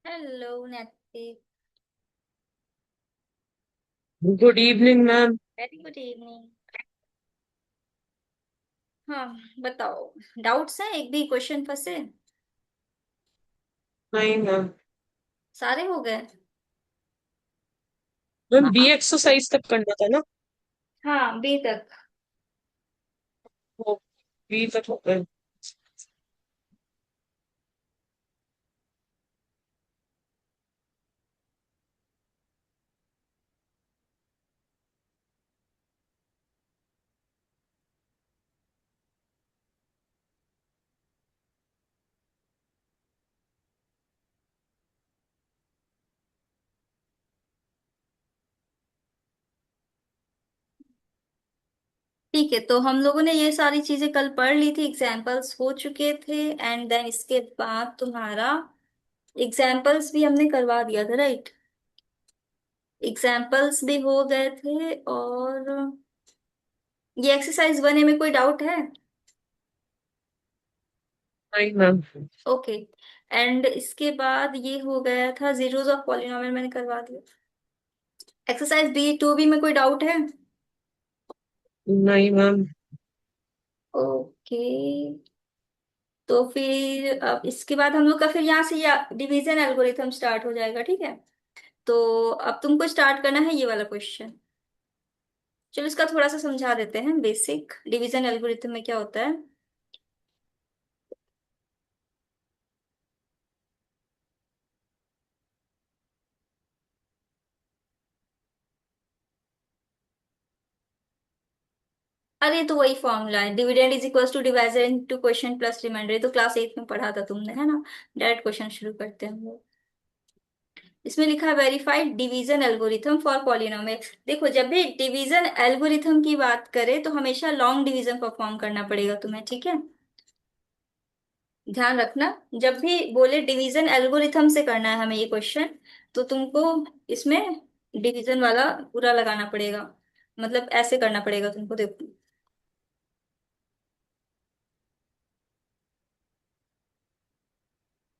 Hello नैतिक। Good evening ma'am. Very good evening. हाँ, बताओ। डाउट्स हैं? एक भी क्वेश्चन फंसे? नहीं मैम। सारे हो गए? मैम बी एक्सरसाइज तक करना था ना। हाँ, बी तक। वो बी तक हो गए। ठीक है, तो हम लोगों ने ये सारी चीजें कल पढ़ ली थी, एग्जाम्पल्स हो चुके थे। एंड देन इसके बाद तुम्हारा एग्जाम्पल्स भी हमने करवा दिया था, राइट? एग्जाम्पल्स भी हो गए थे। और ये एक्सरसाइज 1A में कोई डाउट है? नहीं मैम। ओके। एंड इसके बाद ये हो गया था, जीरोस ऑफ पॉलिनोमियल मैंने करवा दिया। एक्सरसाइज B2B में कोई डाउट है? नहीं मैम। ओके। तो फिर अब इसके बाद हम लोग का फिर यहाँ से या डिवीजन एल्गोरिथम स्टार्ट हो जाएगा, ठीक है? तो अब तुमको स्टार्ट करना है ये वाला क्वेश्चन। चलो इसका थोड़ा सा समझा देते हैं, बेसिक डिवीजन एल्गोरिथम में क्या होता है। अरे तो वही फॉर्मूला है, dividend is equal to divisor into question plus remainder. ये तो क्लास 8 में पढ़ा था तुमने, है ना? डायरेक्ट क्वेश्चन शुरू करते हैं हम लोग। इसमें लिखा है verified division algorithm for polynomial. देखो, जब भी डिवीजन एल्गोरिथम की बात करें तो हमेशा लॉन्ग डिवीजन परफॉर्म करना पड़ेगा तुम्हें, ठीक है? ध्यान रखना। जब भी बोले डिवीजन एल्गोरिथम से करना है हमें ये क्वेश्चन, तो तुमको इसमें डिवीजन वाला पूरा लगाना पड़ेगा। मतलब ऐसे करना पड़ेगा तुमको, देखो।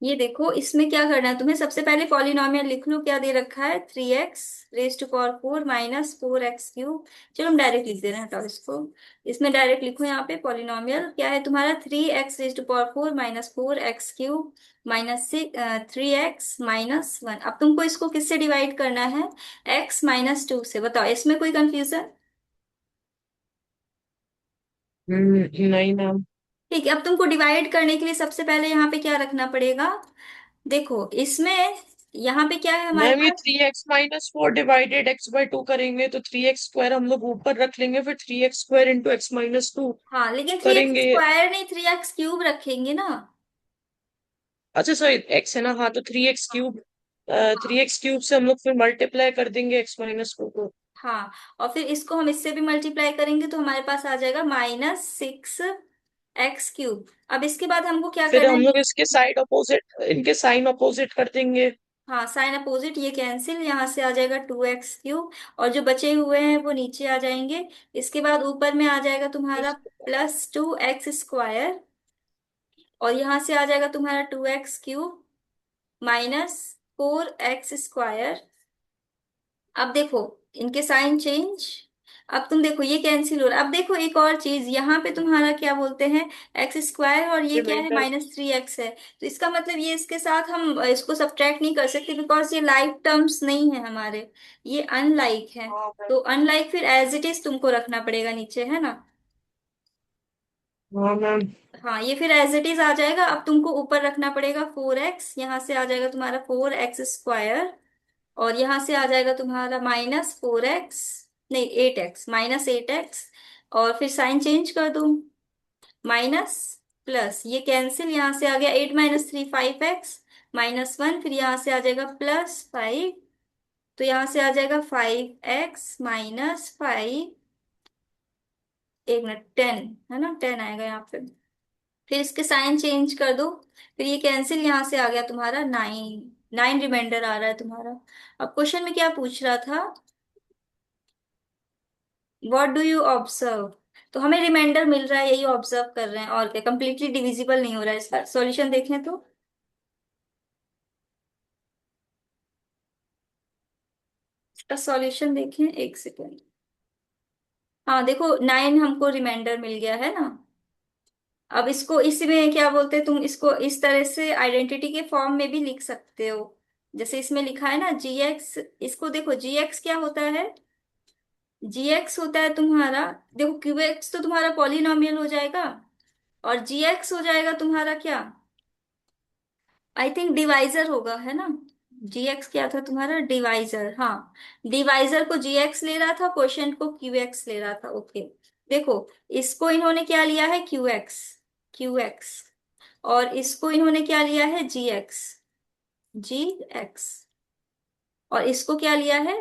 ये देखो, इसमें क्या करना है तुम्हें, सबसे पहले पॉलिनोमियल लिख लो। क्या दे रखा है? 3x raise to power 4 minus 4x cube. चलो हम डायरेक्ट लिख दे रहे हैं, हटाओ इसको। इसमें डायरेक्ट लिखो, यहाँ पे पॉलिनोमियल क्या है तुम्हारा? 3x raise to power 4 minus 4x cube minus 3x-1। अब तुमको इसको किससे डिवाइड करना है? x-2 से। बताओ, इसमें कोई कंफ्यूजन? नहीं मैम। ठीक है, अब तुमको डिवाइड करने के लिए सबसे पहले यहाँ पे क्या रखना पड़ेगा? देखो इसमें, यहाँ पे क्या है हमारे मैम ये पास? 3x-4 डिवाइडेड x/2 करेंगे तो 3x² हम लोग ऊपर रख लेंगे, फिर 3x² इंटू x-2 हाँ, लेकिन 3x करेंगे। स्क्वायर नहीं, 3x क्यूब रखेंगे ना। अच्छा सॉरी, x है ना, हाँ तो 3x³ हाँ। 3x³ से हम लोग फिर मल्टीप्लाई कर देंगे x-2 को। हाँ, और फिर इसको हम इससे भी मल्टीप्लाई करेंगे तो हमारे पास आ जाएगा -6x क्यूब। अब इसके बाद हमको क्या फिर करना हम है? लोग इसके साइड अपोजिट, इनके साइन अपोजिट कर देंगे। हाँ, साइन अपोजिट, ये कैंसिल, यहाँ से आ जाएगा 2x क्यूब। और जो बचे हुए हैं वो नीचे आ जाएंगे। इसके बाद ऊपर में आ जाएगा तुम्हारा +2x स्क्वायर। और यहाँ से आ जाएगा तुम्हारा 2x क्यूब -4x स्क्वायर। अब देखो, इनके साइन चेंज। अब तुम देखो, ये कैंसिल हो रहा है। अब देखो एक और चीज, यहाँ पे तुम्हारा क्या बोलते हैं? x स्क्वायर, और ये क्या है? रिमाइंडर। -3x है। तो इसका मतलब ये इसके साथ हम इसको सब्ट्रैक्ट नहीं कर सकते, बिकॉज ये लाइक टर्म्स नहीं है हमारे, ये अनलाइक है। हाँ मैम। तो अनलाइक फिर एज इट इज तुमको रखना पड़ेगा नीचे, है ना? हाँ मैम। हाँ, ये फिर एज इट इज आ जाएगा। अब तुमको ऊपर रखना पड़ेगा 4x, यहाँ से आ जाएगा तुम्हारा 4x स्क्वायर। और यहाँ से आ जाएगा तुम्हारा -4x, नहीं 8x, -8x। और फिर साइन चेंज कर दूं, माइनस प्लस, ये कैंसिल, यहाँ से आ गया 8 - 3 5x -1। फिर यहाँ से आ जाएगा +5। तो यहाँ से आ जाएगा 5x - 5। एक मिनट, 10 है ना? 10 आएगा यहाँ पे। फिर इसके साइन चेंज कर दो। फिर ये कैंसिल, यहाँ से आ गया तुम्हारा 9। 9 रिमाइंडर आ रहा है तुम्हारा। अब क्वेश्चन में क्या पूछ रहा था? What do you observe? तो हमें रिमाइंडर मिल रहा है, यही ऑब्जर्व कर रहे हैं, और क्या कंप्लीटली डिविजिबल नहीं हो रहा है। इसका सॉल्यूशन देखें तो का सॉल्यूशन देखें, एक सेकेंड। हाँ देखो, 9 हमको रिमाइंडर मिल गया है ना। अब इसको इसमें क्या बोलते हैं, तुम इसको इस तरह से आइडेंटिटी के फॉर्म में भी लिख सकते हो। जैसे इसमें लिखा है ना GX, इसको देखो GX क्या होता है। GX होता है तुम्हारा, देखो QX तो तुम्हारा पॉलिनॉमियल हो जाएगा, और GX हो जाएगा तुम्हारा क्या, आई थिंक डिवाइजर होगा, है ना। GX क्या था तुम्हारा, डिवाइजर, हाँ। डिवाइजर को GX ले रहा था, क्वेश्चन को QX ले रहा था, ओके। देखो, इसको इन्होंने क्या लिया है, QX, और इसको इन्होंने क्या लिया है, GX, और इसको क्या लिया है,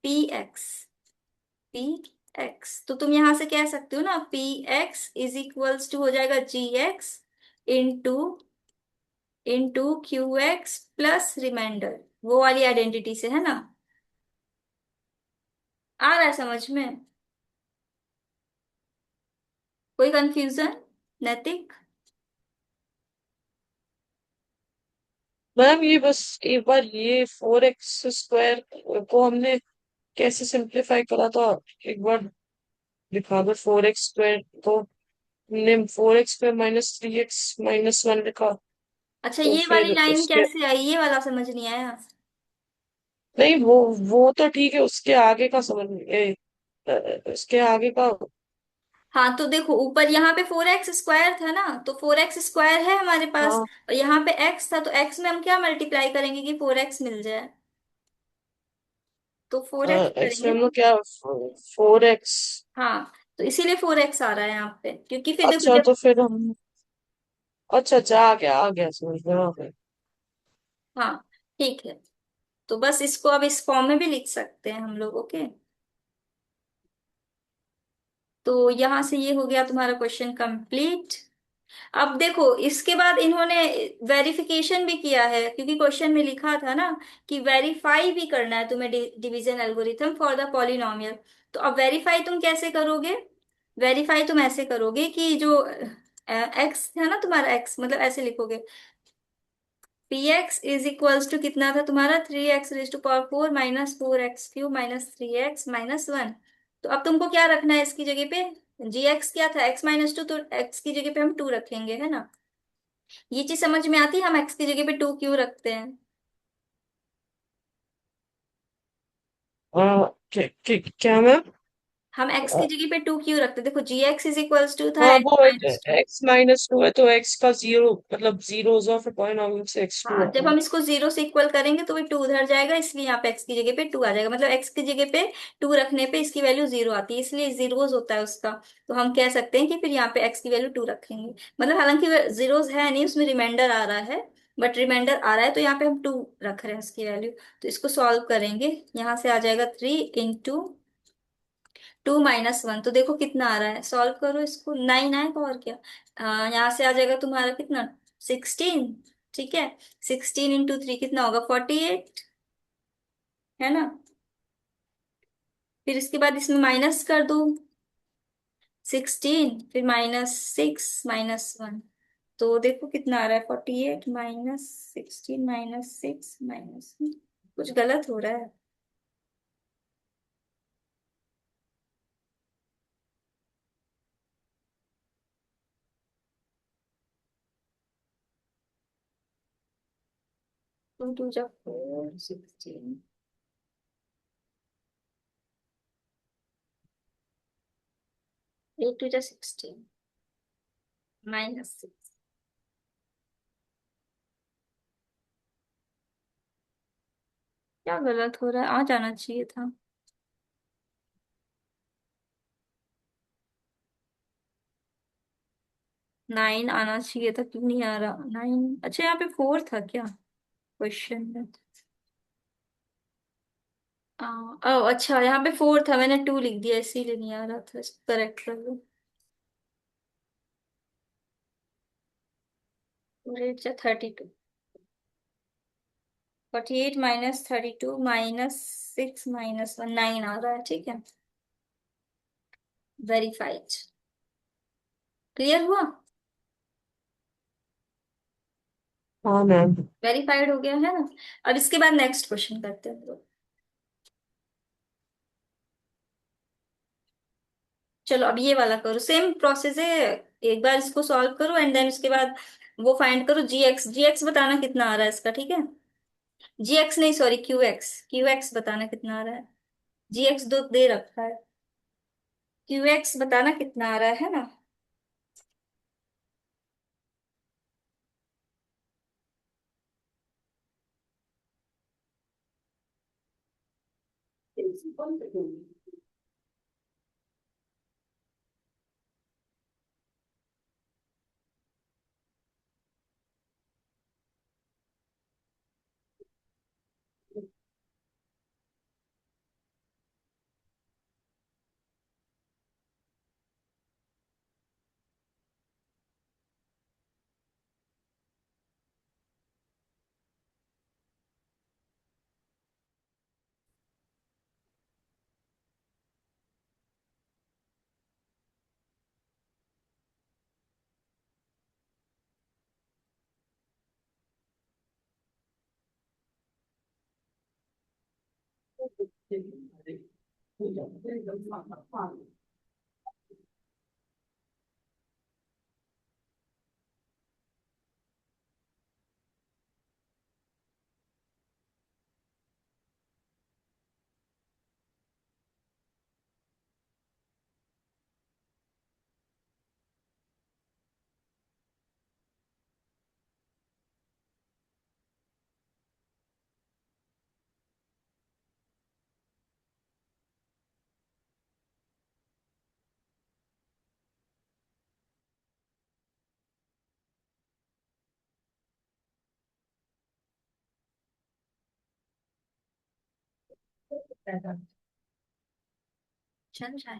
PX, PX। तो तुम यहां से कह सकते हो ना, PX इज इक्वल्स टू हो जाएगा GX into QX plus remainder, वो वाली आइडेंटिटी से, है ना। आ रहा है समझ में, कोई कंफ्यूजन, नैतिक। मैम ये बस एक बार ये 4x² को हमने कैसे सिंप्लीफाई करा था, एक बार लिखा दो। 4x² को हमने 4x² -3x-1 लिखा। अच्छा, तो ये वाली फिर लाइन उसके, कैसे आई, ये वाला समझ नहीं आया। नहीं वो तो ठीक है, उसके आगे का समझ उसके आगे का। हाँ तो देखो, ऊपर यहाँ पे 4x² था ना, तो 4x² है हमारे पास, हाँ, और यहाँ पे x था, तो x में हम क्या मल्टीप्लाई करेंगे कि 4x मिल जाए, तो 4x एक्स में करेंगे हम ना। लोग क्या, 4x। हाँ, तो इसीलिए 4x आ रहा है यहाँ पे, क्योंकि फिर देखो अच्छा जब, तो फिर हम, अच्छा अच्छा आ गया समझ में, आ गया। हाँ ठीक है। तो बस इसको अब इस फॉर्म में भी लिख सकते हैं हम लोग, ओके। तो यहां से ये हो गया तुम्हारा क्वेश्चन कंप्लीट। अब देखो, इसके बाद इन्होंने वेरिफिकेशन भी किया है, क्योंकि क्वेश्चन में लिखा था ना कि वेरीफाई भी करना है तुम्हें division algorithm for the polynomial. तो अब वेरीफाई तुम कैसे करोगे, वेरीफाई तुम ऐसे करोगे कि जो एक्स है ना तुम्हारा, एक्स मतलब ऐसे लिखोगे, PX इज इक्वल्स टू कितना था तुम्हारा, 3x⁴ minus 4x³ minus 3x-1। तो अब तुमको क्या रखना है इसकी जगह पे, GX क्या था, x-2, तो x की जगह पे हम 2 रखेंगे, है ना। ये चीज समझ में आती है, हम x की जगह पे 2 क्यों रखते हैं। क्या मैम? हम x की जगह पे 2 क्यों रखते हैं, देखो GX इज इक्वल्स टू था हाँ वो x-2। x-2 है, तो x का जीरो मतलब जीरोस ऑफ पॉलिनॉमियल से x2 हाँ, आता जब है। हम इसको 0 से इक्वल करेंगे तो भी 2 उधर जाएगा, इसलिए यहाँ पे x की जगह पे 2 आ जाएगा, मतलब x की जगह पे 2 रखने पे इसकी वैल्यू 0 आती है, इसलिए जीरोस होता है उसका। तो हम कह सकते हैं कि फिर यहाँ पे x की वैल्यू 2 रखेंगे, मतलब हालांकि जीरोस है नहीं, उसमें रिमाइंडर आ रहा है, बट रिमाइंडर आ रहा है तो यहाँ पे हम 2 रख रहे हैं उसकी वैल्यू। तो इसको सॉल्व करेंगे, यहाँ से आ जाएगा 3 × 2 - 1, तो देखो कितना आ रहा है, सॉल्व करो इसको, 9 आएगा और क्या। यहाँ से आ जाएगा तुम्हारा कितना, 16, ठीक है। 16 × 3 कितना होगा, 48, है ना। फिर इसके बाद इसमें माइनस कर दो, 16 फिर -6 - 1, तो देखो कितना आ रहा है, 48 -16 -6 कुछ गलत हो रहा है। टू टू जा 4, 16, 8 2 जा 16 -6, क्या गलत हो रहा है, आ जाना चाहिए था। 9 आना चाहिए था, क्यों नहीं आ रहा 9, अच्छा यहाँ पे 4 था क्या क्वेश्चन में। अच्छा यहाँ पे 4 था, मैंने 2 लिख दिया, इसीलिए नहीं आ रहा था, इसको करेक्ट कर लो। 4 8 जा 32, 48 -32 -6 -1, 9 आ रहा है, ठीक है। वेरीफाइड, क्लियर हुआ, हाँ मैम। वेरीफाइड हो गया है ना। अब इसके बाद नेक्स्ट क्वेश्चन करते हैं हम लोग। चलो अब ये वाला करो, सेम प्रोसेस है। एक बार इसको सॉल्व करो एंड देन उसके बाद वो फाइंड करो जी एक्स। जी एक्स बताना कितना आ रहा है इसका, ठीक है। जी एक्स नहीं, sorry, Q x. Q x बताना कितना आ रहा है। जी एक्स दो दे रखा है। क्यू एक्स बताना कितना आ रहा है ना। चल जाए।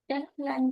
चल लाइन।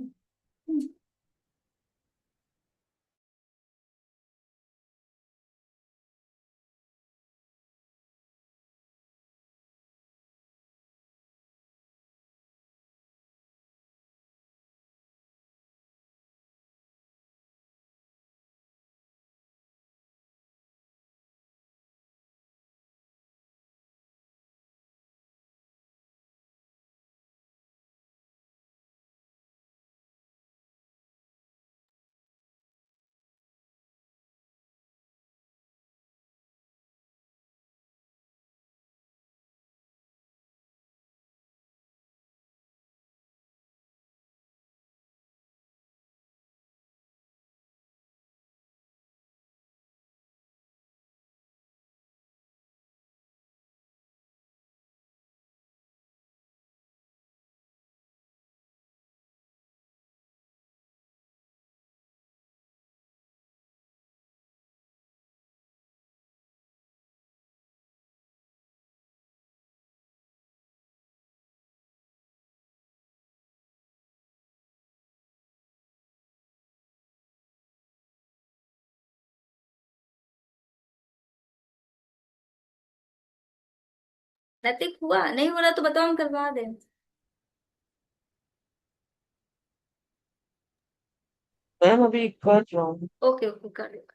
नतीब हुआ नहीं, हो रहा तो बताओ, हम करवा दें। मैम अभी कर रहा हूँ। ओके ओके, कर लो।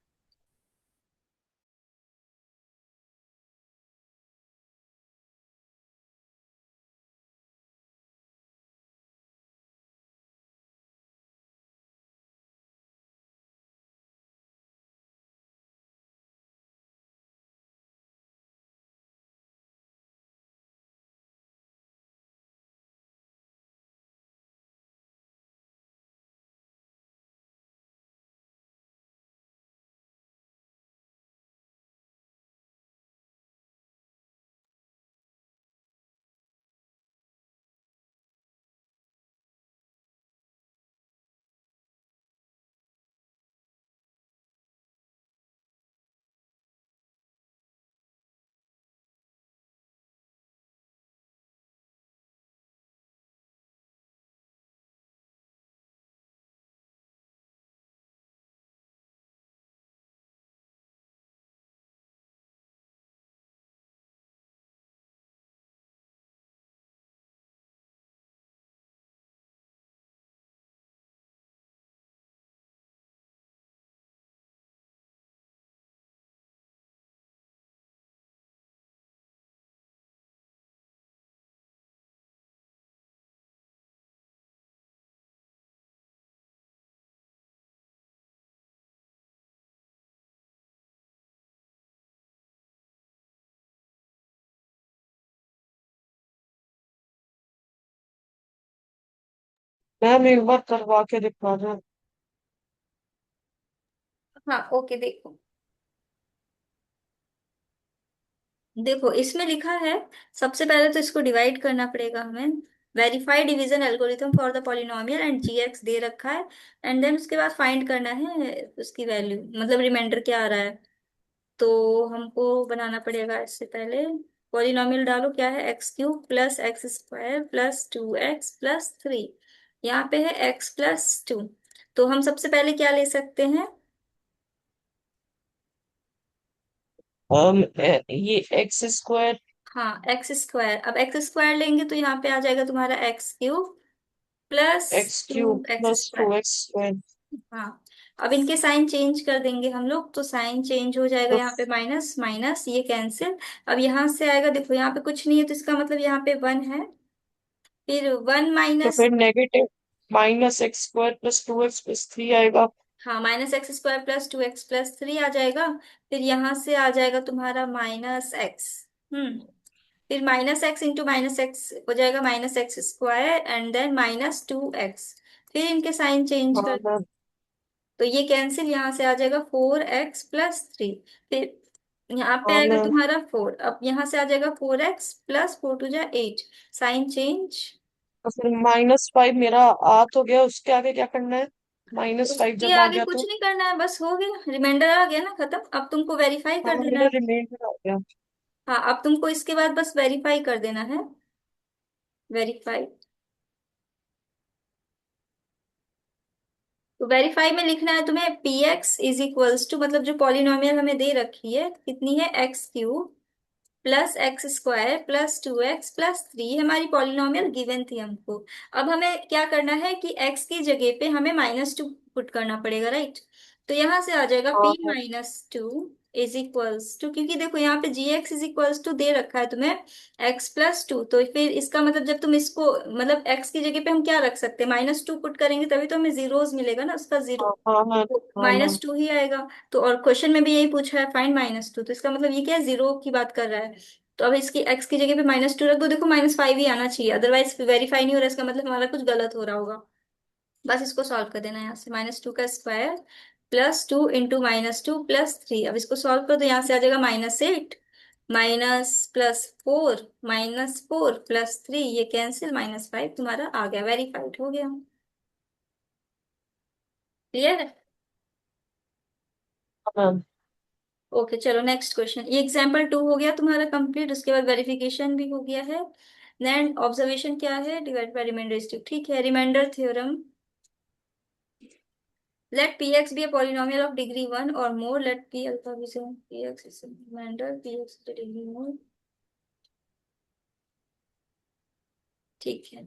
मैम एक बार करवा के दिखा दो। हाँ ओके, देखो। देखो इसमें लिखा है, सबसे पहले तो इसको डिवाइड करना पड़ेगा हमें। Verify division algorithm for the polynomial and G x दे रखा है। एंड देन उसके बाद फाइंड करना है उसकी वैल्यू, मतलब रिमाइंडर क्या आ रहा है। तो हमको बनाना पड़ेगा इससे पहले। पॉलिनोमियल डालो, क्या है, x cube plus x square plus 2x+3। यहाँ पे है x+2। तो हम सबसे पहले क्या ले सकते हैं। ये एक्स स्क्वायर हाँ, एक्स स्क्वायर। अब एक्स स्क्वायर लेंगे तो यहाँ पे आ जाएगा तुम्हारा x cube plus x cube two x plus two square x square. हाँ। अब इनके साइन चेंज कर देंगे हम लोग, तो साइन चेंज हो जाएगा, तो, यहाँ पे माइनस माइनस ये कैंसिल। अब यहाँ से आएगा, देखो यहाँ पे कुछ नहीं है तो इसका मतलब यहाँ पे 1 है। फिर 1 तो माइनस, फिर negative minus x square plus two x plus three आएगा। हाँ, -x² + 2x+3 आ जाएगा। फिर यहाँ से आ जाएगा तुम्हारा -x। फिर -x × -x हो जाएगा -x² एंड देन -2x। फिर इनके साइन चेंज हाँ कर, मैम। तो ये कैंसिल, यहाँ से आ जाएगा 4x+3। फिर यहाँ पे हाँ आएगा मैम। तुम्हारा 4, अब यहाँ से आ जाएगा 4x + 4 × 2 = 8। Sign change. तो फिर -5 मेरा आ तो गया, उसके आगे क्या करना है? -5 उसके जब आ आगे गया कुछ तो? नहीं करना है, बस हो गया, रिमाइंडर आ गया ना, खत्म। अब तुमको वेरीफाई हाँ कर देना मेरा है। रिमाइंडर आ गया। हाँ, अब तुमको इसके बाद बस वेरीफाई कर देना है। वेरीफाई। तो वेरीफाई में लिखना है तुम्हें px = मतलब जो पॉलिनोमियल हमें दे रखी है कितनी है, x³ +x² + 2x+3 हमारी पॉलिनोमियल गिवन थी हमको। अब हमें क्या करना है कि x की जगह पे हमें -2 पुट करना पड़ेगा, राइट। तो यहाँ से आ जाएगा हाँ p-2 क्योंकि देखो यहाँ पे gx = दे रखा है तुम्हें x+2। तो फिर इसका मतलब जब तुम इसको, मतलब x की जगह पे हम क्या रख सकते हैं, -2 पुट करेंगे तभी तो हमें जीरोस मिलेगा ना, उसका हाँ जीरो हाँ मैम। हाँ मैम। -2 ही आएगा। तो और क्वेश्चन में भी यही पूछा है, फाइंड -2, तो इसका मतलब ये क्या है, जीरो की बात कर रहा है। तो अब इसकी x की जगह पे -2 रख दो, देखो -5 ही आना चाहिए, अदरवाइज वेरीफाई नहीं हो रहा, इसका मतलब हमारा कुछ गलत हो रहा होगा। बस इसको सॉल्व कर देना है, यहाँ से -2 का स्क्वायर +2 × -2 + 3। अब इसको सॉल्व कर दो, यहाँ से आ जाएगा -8 -+4 -4 + 3, ये कैंसिल, -5 तुम्हारा आ गया, वेरीफाइड हो गया। क्लियर है। हाँ मैम। ओके चलो, नेक्स्ट क्वेश्चन। ये एग्जाम्पल 2 हो गया तुम्हारा कंप्लीट, उसके बाद वेरिफिकेशन भी हो गया है। देन ऑब्जर्वेशन क्या है, डिवाइड बाय रिमाइंडर, ठीक है, remainder theorem. Let Px be a polynomial of degree 1 or more. Let P alpha be some Px is a remainder. Px is a degree more. ठीक है,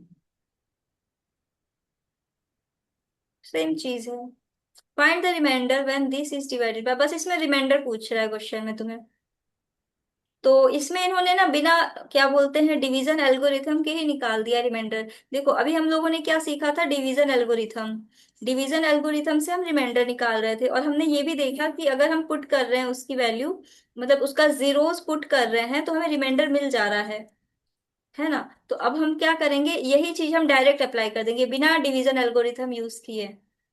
सेम चीज है। Find the remainder when this is divided by, बस इसमें reminder पूछ रहा है question में तुम्हें। तो इसमें इन्होंने ना बिना क्या बोलते हैं डिवीजन एल्गोरिथम के ही निकाल दिया रिमाइंडर। देखो अभी हम लोगों ने क्या सीखा था, डिवीजन एल्गोरिथम। डिवीजन एल्गोरिथम से हम रिमाइंडर निकाल रहे थे, और हमने ये भी देखा कि अगर हम पुट कर रहे हैं उसकी वैल्यू, मतलब उसका जीरोस पुट कर रहे हैं, तो हमें रिमाइंडर मिल जा रहा है ना। तो अब हम क्या करेंगे, यही चीज हम डायरेक्ट अप्लाई कर देंगे बिना डिवीजन एल्गोरिथम यूज किए।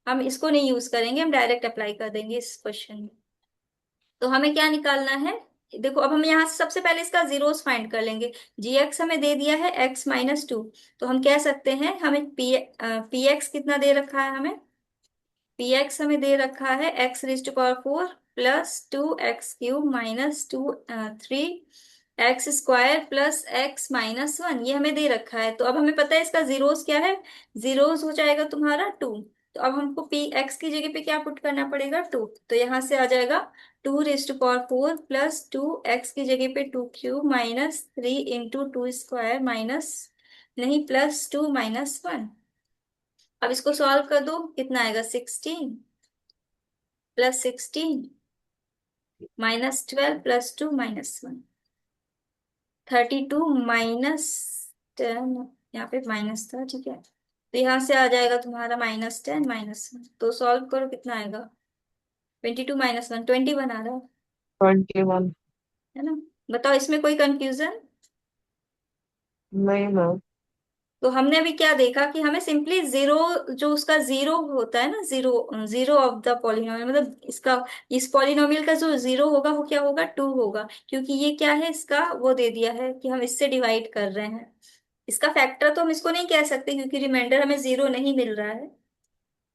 हम इसको नहीं यूज करेंगे, हम डायरेक्ट अप्लाई कर देंगे इस क्वेश्चन में। तो हमें क्या निकालना है, देखो अब हम यहाँ से सबसे पहले इसका जीरोस फाइंड कर लेंगे। जी एक्स हमें दे दिया है x-2, तो हम कह सकते हैं हमें पी एक्स कितना दे रखा है, हमें पी एक्स हमें दे रखा है x⁴ +2x³ - 3 x² +x-1, ये हमें दे रखा है। तो अब हमें पता है इसका जीरोस क्या है, जीरोस हो जाएगा तुम्हारा 2। तो अब हमको पी एक्स की जगह पे क्या पुट करना पड़ेगा, 2। तो यहाँ से आ जाएगा 2⁴ +2x की जगह पे 2³ -3 × 2² माइनस, नहीं, +2 - 1। अब इसको सॉल्व कर दो, कितना आएगा, 16 +16 -12 +2 - 1, 32 -10। यहाँ पे माइनस था, ठीक है, तो यहाँ से आ जाएगा तुम्हारा -10 -1। तो सॉल्व करो, कितना आएगा, 22 - 1, 21 आ रहा है। 21। है ना। बताओ इसमें कोई कंफ्यूजन। नहीं मैम। तो हमने अभी क्या देखा कि हमें सिंपली जीरो, जो उसका जीरो होता है ना, zero, zero of the polynomial, मतलब इसका, इस पॉलिनोमियल का जो जीरो होगा वो क्या होगा, 2 होगा, क्योंकि ये क्या है, इसका वो दे दिया है कि हम इससे डिवाइड कर रहे हैं। इसका फैक्टर तो हम इसको नहीं कह सकते क्योंकि रिमाइंडर हमें जीरो नहीं मिल रहा है,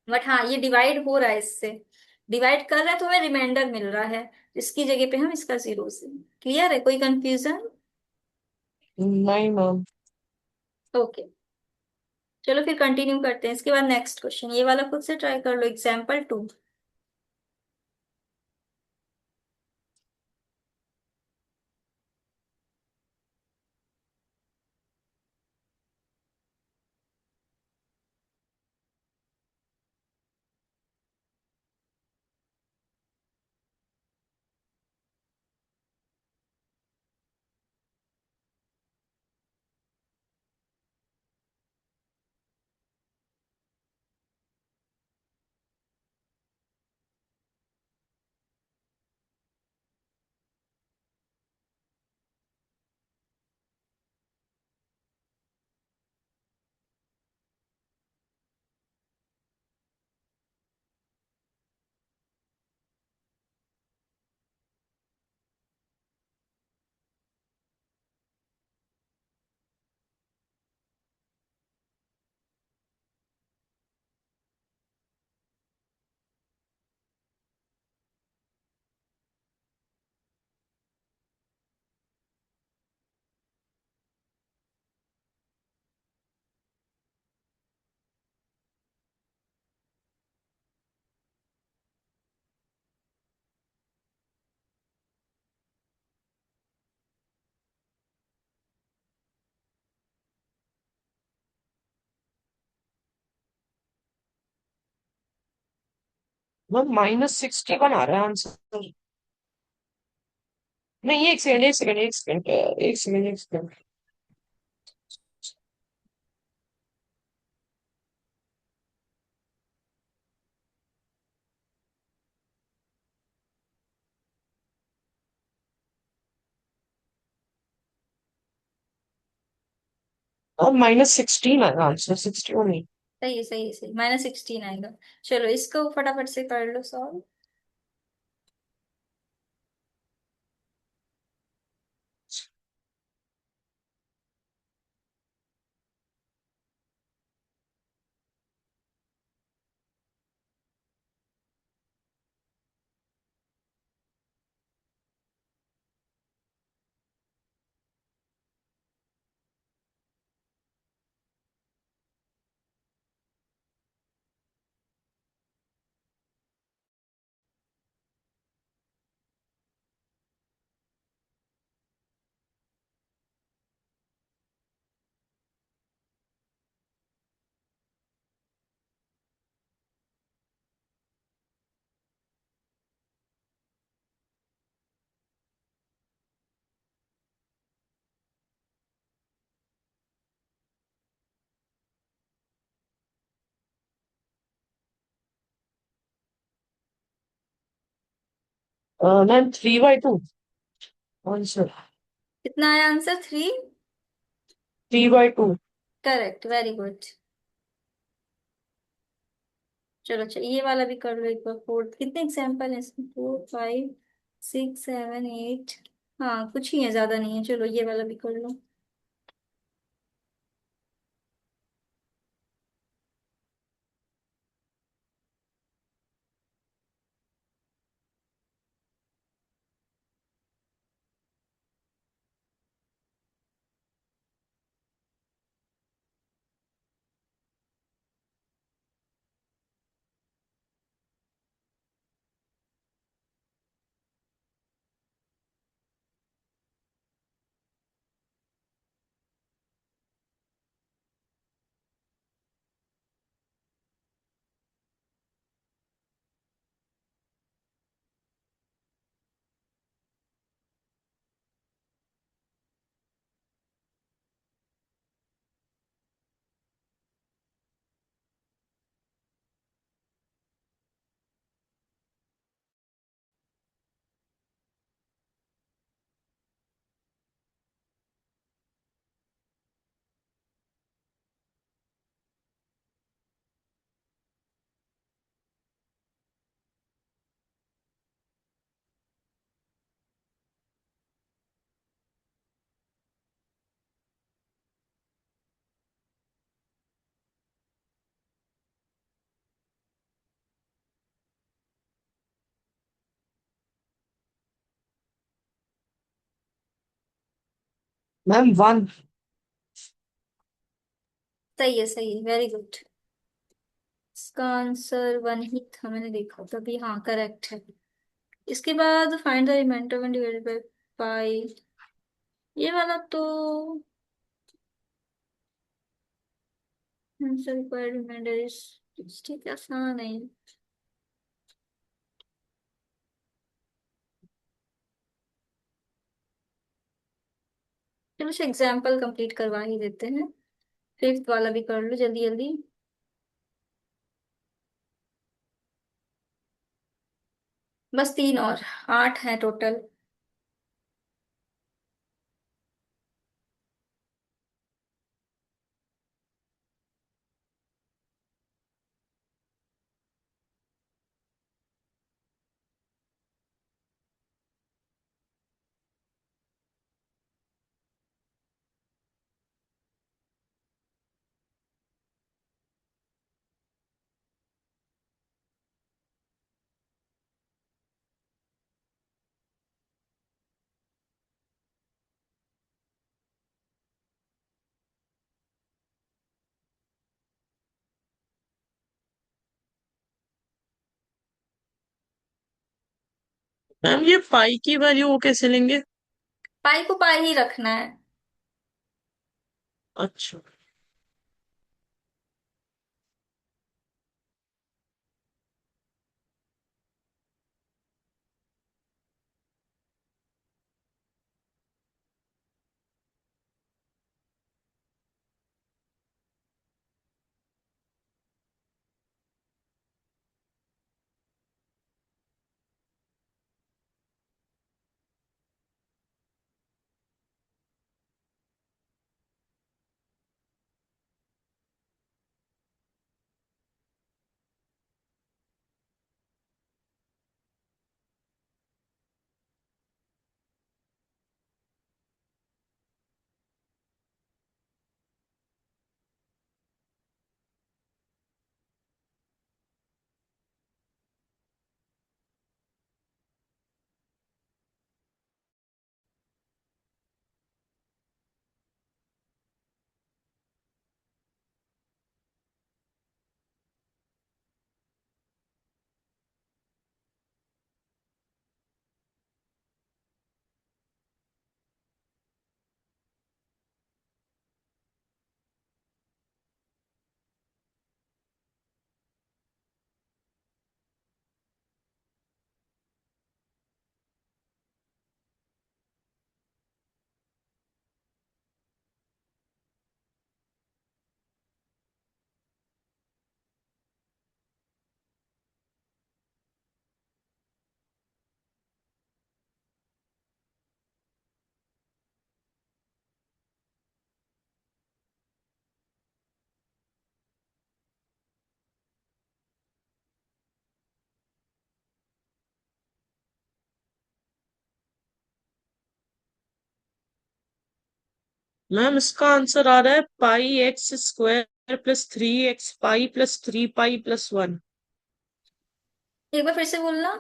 बट हाँ ये डिवाइड हो रहा है इससे, डिवाइड कर रहा है तो हमें रिमाइंडर मिल रहा है। इसकी जगह पे हम इसका जीरो से, क्लियर है, कोई कंफ्यूजन। नहीं मैम। ओके, चलो फिर कंटिन्यू करते हैं, इसके बाद नेक्स्ट क्वेश्चन, ये वाला खुद से ट्राई कर लो, एग्जाम्पल 2। मैम -61 आ रहा है आंसर। नहीं, एक सेकंड, एक सेकंड, एक सेकंड, एक सेकंड, एक सेकंड। अब -16 आएगा आंसर, 61 नहीं। सही है, सही है, सही, -16 आएगा। चलो इसको फटाफट से कर लो सॉल्व। Ma'am 3/2 answer. कितना आया आंसर? 3। 3/2। Correct, very good. चलो अच्छा, ये वाला भी कर लो एक बार। फोर कितने एग्जाम्पल है इसमें? 4 5 6 7 8। हाँ कुछ ही है, ज्यादा नहीं है। चलो ये वाला भी कर लो। मैम 1। सही है, सही है, वेरी गुड। इसका आंसर 1 ही था, मैंने देखा तभी। हाँ करेक्ट है। इसके बाद find the remainder one divided by pi. ये वाला तो आंसर रिक्वायर्ड रिमाइंडर इज ठीक है, आसान है। चलो अच्छा, एग्जाम्पल कंप्लीट करवा ही देते हैं। फिफ्थ वाला भी कर लो जल्दी जल्दी। बस 3 और, 8 है टोटल। मैम ये पाई की वैल्यू वो कैसे लेंगे? पाई को पाई ही रखना है। अच्छा। मैम इसका आंसर आ रहा है pi x square plus 3x pi plus 3 pi plus 1। एक बार फिर से बोलना।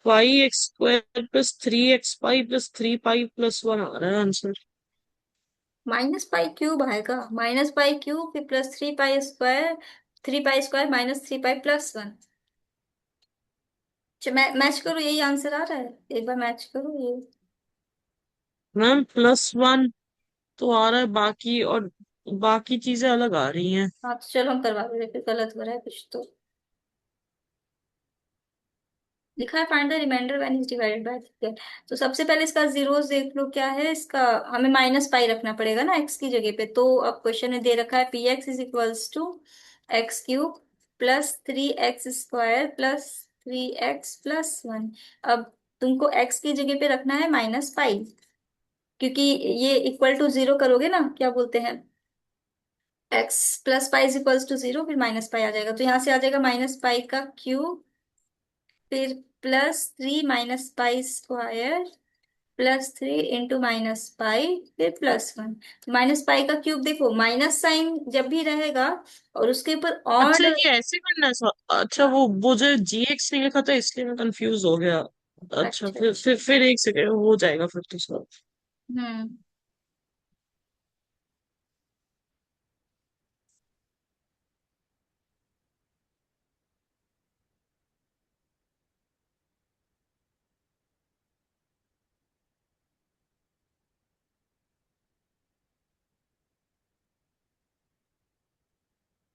Pi x square plus 3x pi plus 3 pi plus 1 आ रहा है आंसर। -पाई क्यूब आएगा, -पाई क्यूब फिर +3 पाई स्क्वायर, 3 पाई स्क्वायर -3 पाई+1। मैं मैच करो, यही आंसर आ रहा है, एक बार मैच करो ये। मैम +1 तो आ रहा है, बाकी और बाकी चीजें अलग आ रही हैं। हाँ तो चलो हम करवा देते हैं, फिर गलत हो रहा है कुछ तो। लिखा है find the remainder when is divided by, ठीक है। तो सबसे पहले इसका जीरोस देख लो क्या है इसका। हमें -पाई रखना पड़ेगा ना एक्स की जगह पे, तो अब क्वेश्चन में दे रखा है px = x³ +3x² +3x+1। अब तुमको एक्स की जगह पे रखना है -पाई, क्योंकि ये =0 करोगे ना, क्या बोलते हैं, x +पाई = 0, फिर -पाई आ जाएगा, तो यहाँ से आ जाएगा -पाई का क्यूब, फिर +3 - पाई² +3 × -पाई फिर +1। -पाई का क्यूब देखो, माइनस साइन जब भी रहेगा और उसके ऊपर अच्छा ऑड। ये ऐसे करना है अच्छा वो जो GX नहीं लिखा था इसलिए मैं कंफ्यूज हो गया। अच्छा अच्छा अच्छा। फिर एक सेकेंड हो जाएगा फिर तो सब। हम्म।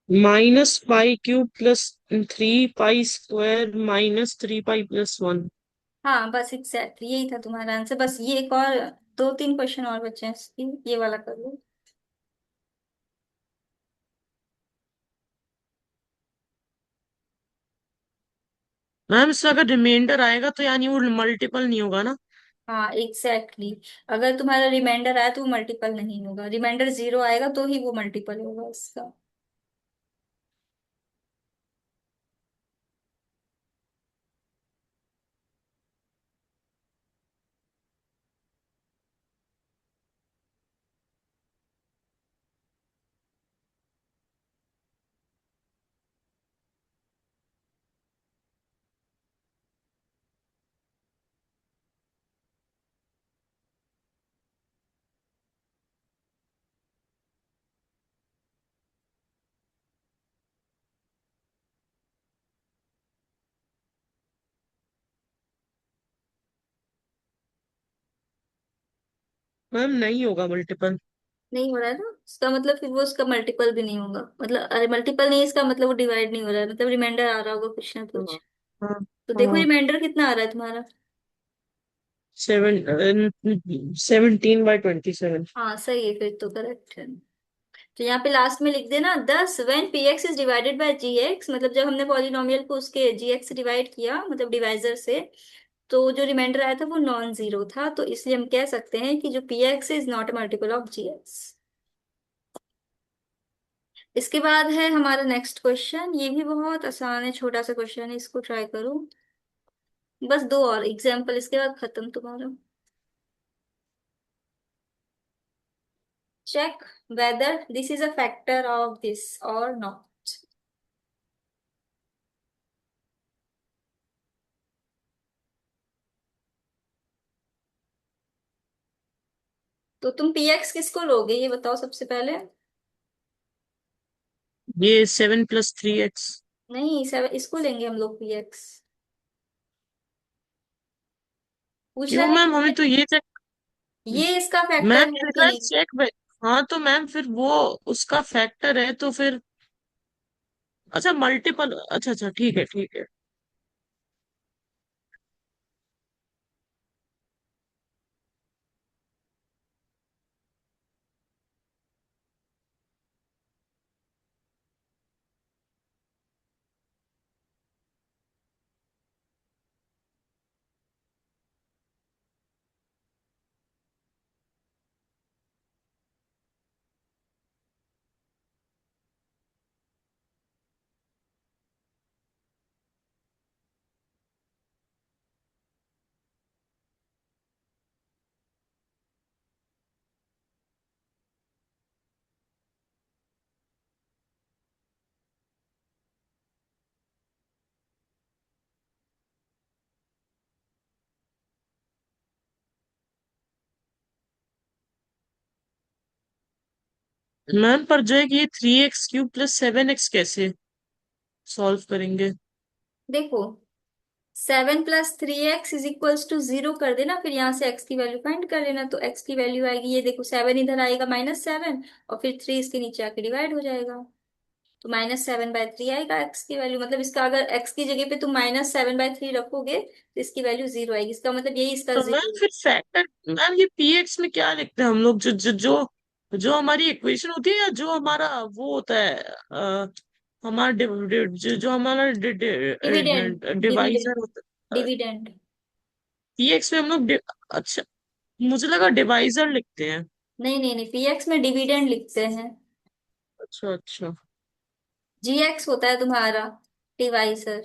-Pi cube plus 3 pi square -3 pi plus 1। हाँ बस एग्जैक्टली यही था तुम्हारा आंसर, बस ये एक और, 2-3 क्वेश्चन और बचे हैं इसकी, ये वाला कर लो। मैम इसका अगर रिमाइंडर आएगा तो यानी वो मल्टीपल नहीं होगा ना। हाँ एग्जैक्टली अगर तुम्हारा रिमाइंडर आया तो वो मल्टीपल नहीं होगा, रिमाइंडर 0 आएगा तो ही वो मल्टीपल होगा इसका। मैम नहीं होगा मल्टीपल। नहीं हो रहा है ना, इसका मतलब फिर वो उसका मल्टीपल भी नहीं होगा, मतलब अरे मल्टीपल नहीं, इसका मतलब वो डिवाइड नहीं हो रहा है, मतलब रिमाइंडर आ रहा होगा कुछ ना हाँ कुछ। हाँ तो देखो हाँ। रिमाइंडर कितना आ रहा है तुम्हारा। 17/27। हाँ सही है, फिर तो करेक्ट है। तो यहाँ पे लास्ट में लिख देना 10 when px is divided bye gx, मतलब जब हमने पॉलिनोमियल को उसके gx से डिवाइड किया, मतलब डिवाइजर से, तो जो रिमाइंडर आया था वो नॉन जीरो था, तो इसलिए हम कह सकते हैं कि जो px is not multiple of gx। इसके बाद है हमारा नेक्स्ट क्वेश्चन, ये भी बहुत आसान है, छोटा सा क्वेश्चन है, इसको ट्राई करो। बस दो और एग्जाम्पल, इसके बाद खत्म तुम्हारा। Check whether this is a factor of this और नॉट। तो तुम px किसको लोगे ये बताओ सबसे पहले। ये 7 + 3x। नहीं सब इसको लेंगे हम लोग px। पूछ रहा क्यों है मैम हमें कि तो ये चेक। ये इसका मैम फैक्टर ये है लिखा कि है नहीं। चेक। हाँ तो मैम फिर वो उसका फैक्टर है तो फिर अच्छा मल्टीपल। अच्छा अच्छा ठीक है ठीक है। मैम पर जो है कि ये 3x³ प्लस 7x कैसे सॉल्व करेंगे? देखो, 7 + 3x = 0 कर देना, फिर यहाँ से x की वैल्यू फाइंड कर लेना, तो x की वैल्यू आएगी, ये देखो 7 इधर आएगा -7, और फिर 3 इसके नीचे आके डिवाइड हो जाएगा, तो -7/3 आएगा x की वैल्यू। मतलब इसका अगर x की जगह पे तुम -7/3 रखोगे तो इसकी वैल्यू 0 आएगी, इसका मतलब यही इसका तो मैम 0। फिर फैक्टर, मैम ये px में क्या लिखते हैं हम लोग, जो हमारी इक्वेशन होती है, या जो हमारा वो होता है, हमारा जो हमारा डिविडेंड, डिविडेंड, डिवाइजर होता है डिविडेंड। px में हम लोग अच्छा, मुझे लगा डिवाइजर लिखते हैं। नहीं नहीं नहीं, px में डिविडेंड लिखते हैं। अच्छा अच्छा। gx होता है तुम्हारा डिवाइसर।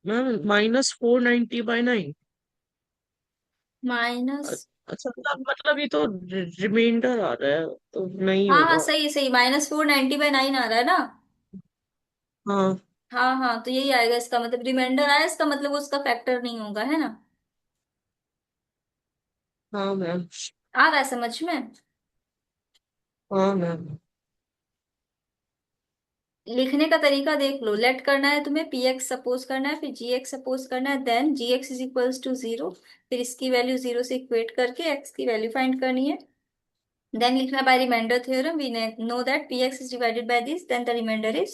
मैम -490/9। माइनस। अच्छा, मतलब ये तो रिमाइंडर आ रहा है, तो नहीं हाँ हाँ, होगा। सही सही, -490/9 आ रहा है ना। हाँ हाँ हाँ, तो यही आएगा, इसका मतलब रिमाइंडर आया, इसका मतलब उसका फैक्टर नहीं होगा, है ना। हाँ मैम। आ रहा है समझ में। हाँ मैम। लिखने का तरीका देख लो, लेट करना है तुम्हें, px सपोज करना है, फिर gx सपोज करना है, देन gx = 0, फिर इसकी वैल्यू 0 से इक्वेट करके x की वैल्यू फाइंड करनी है। देन लिखना by remainder theorem, we know that px is divided by this, then the remainder is